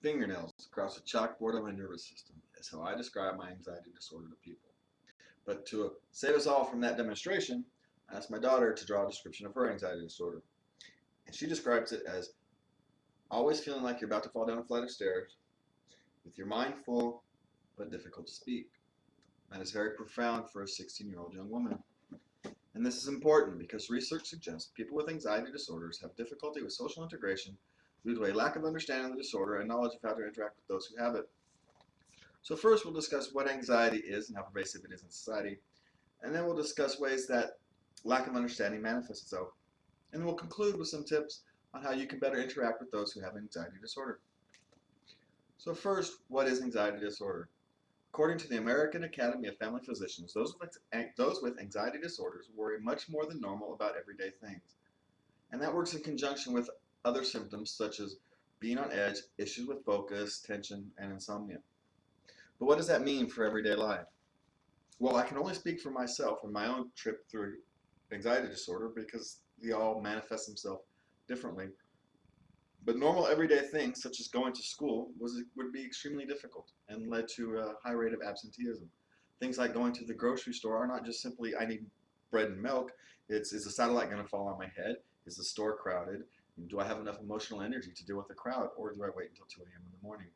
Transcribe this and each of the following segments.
fingernails across the chalkboard of my nervous system is how I describe my anxiety disorder to people. But to save us all from that demonstration, I asked my daughter to draw a description of her anxiety disorder. And she describes it as always feeling like you're about to fall down a flight of stairs, with your mind full but difficult to speak. That is very profound for a 16-year-old young woman. And this is important because research suggests people with anxiety disorders have difficulty with social integration due to a lack of understanding of the disorder and knowledge of how to interact with those who have it. So first we'll discuss what anxiety is and how pervasive it is in society, and then we'll discuss ways that lack of understanding manifests itself. And then we'll conclude with some tips on how you can better interact with those who have anxiety disorder. So first, what is anxiety disorder? According to the American Academy of Family Physicians, those with anxiety disorders worry much more than normal about everyday things. And that works in conjunction with other symptoms such as being on edge, issues with focus, tension, and insomnia. But what does that mean for everyday life? Well, I can only speak for myself and my own trip through anxiety disorder because they all manifest themselves differently. But normal everyday things such as going to school would be extremely difficult and led to a high rate of absenteeism. Things like going to the grocery store are not just simply I need bread and milk. It's is the satellite going to fall on my head? Is the store crowded? Do I have enough emotional energy to deal with the crowd, or do I wait until 2 a.m. in the morning?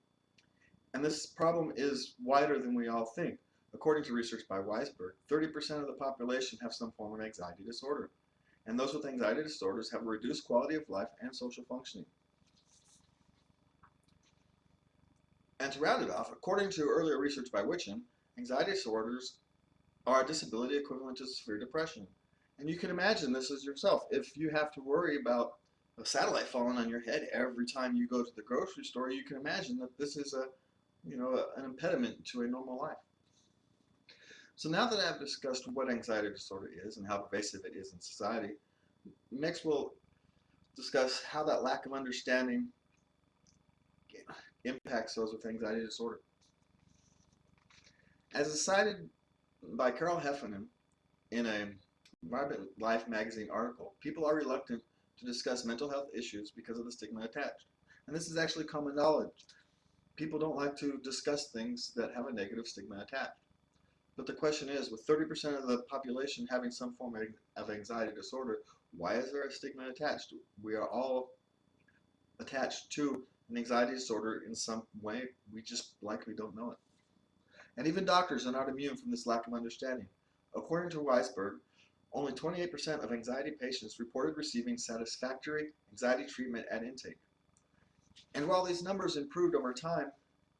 And this problem is wider than we all think. According to research by Weisberg, 30% of the population have some form of anxiety disorder. And those with anxiety disorders have a reduced quality of life and social functioning. And to round it off, according to earlier research by Witchin, anxiety disorders are a disability equivalent to severe depression. And you can imagine this as yourself. If you have to worry about a satellite falling on your head every time you go to the grocery store, you can imagine that this is an impediment to a normal life. So now that I've discussed what anxiety disorder is and how pervasive it is in society, next we'll discuss how that lack of understanding impacts those with anxiety disorder. As cited by Carol Heffernan in a Vibrant Life magazine article, people are reluctant to discuss mental health issues because of the stigma attached. And this is actually common knowledge. People don't like to discuss things that have a negative stigma attached. But the question is, with 30% of the population having some form of anxiety disorder, why is there a stigma attached? We are all attached to an anxiety disorder in some way, we just likely don't know it. And even doctors are not immune from this lack of understanding. According to Weisberg, only 28% of anxiety patients reported receiving satisfactory anxiety treatment at intake. And while these numbers improved over time,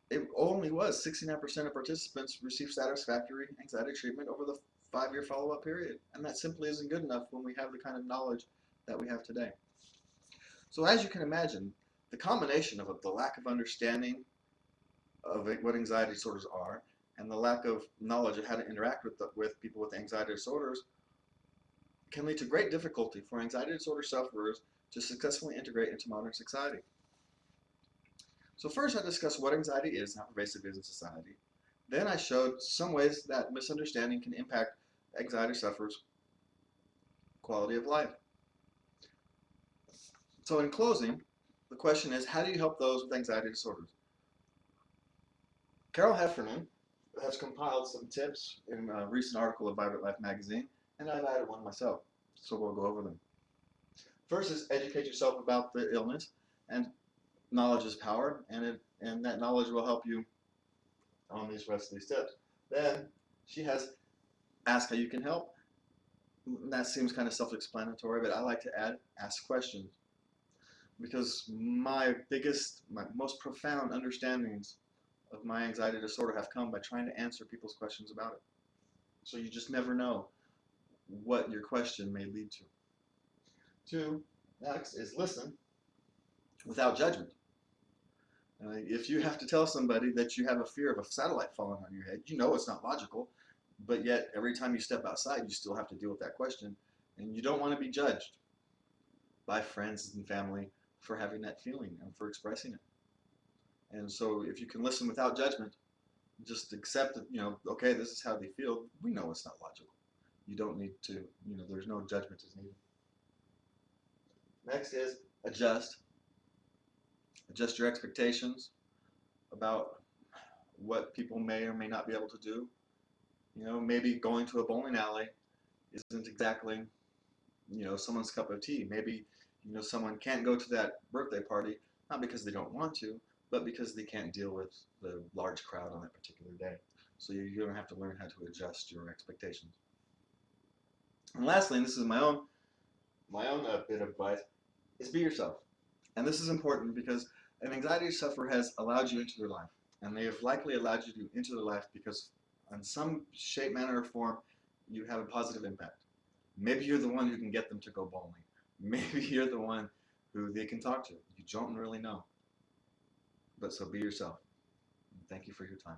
it only was 69% of participants received satisfactory anxiety treatment over the 5-year follow-up period. And that simply isn't good enough when we have the kind of knowledge that we have today. So as you can imagine, the combination of the lack of understanding of what anxiety disorders are and the lack of knowledge of how to interact with people with anxiety disorders can lead to great difficulty for anxiety disorder sufferers to successfully integrate into modern society. So first I discussed what anxiety is and how pervasive it is in society. Then I showed some ways that misunderstanding can impact anxiety sufferers' quality of life. So in closing, the question is, how do you help those with anxiety disorders? Carol Heffernan has compiled some tips in a recent article of Vibrant Life magazine, and I've added one myself, so we'll go over them. First is educate yourself about the illness, and knowledge is power, and that knowledge will help you on these rest of these tips. Then she has ask how you can help. That seems kind of self-explanatory, but I like to add ask questions, because my most profound understandings of my anxiety disorder have come by trying to answer people's questions about it. So you just never know what your question may lead to. 2, next is listen without judgment. If you have to tell somebody that you have a fear of a satellite falling on your head, you know it's not logical, but yet every time you step outside, you still have to deal with that question, and you don't want to be judged by friends and family for having that feeling and for expressing it. And so if you can listen without judgment, just accept that, okay, this is how they feel. We know it's not logical. You don't need to, there's no judgment is needed. Next is adjust. Adjust your expectations. about what people may or may not be able to do. You know, maybe going to a bowling alley isn't exactly, you know, someone's cup of tea. Maybe, you know, someone can't go to that birthday party, not because they don't want to, but because they can't deal with the large crowd on that particular day. So you're going to have to learn how to adjust your expectations. And lastly, and this is my own bit of advice, is be yourself. And this is important because an anxiety sufferer has allowed you into their life, and they have likely allowed you into their life because, in some shape, manner, or form, you have a positive impact. Maybe you're the one who can get them to go bowling. Maybe you're the one who they can talk to. You don't really know. But so be yourself. And thank you for your time.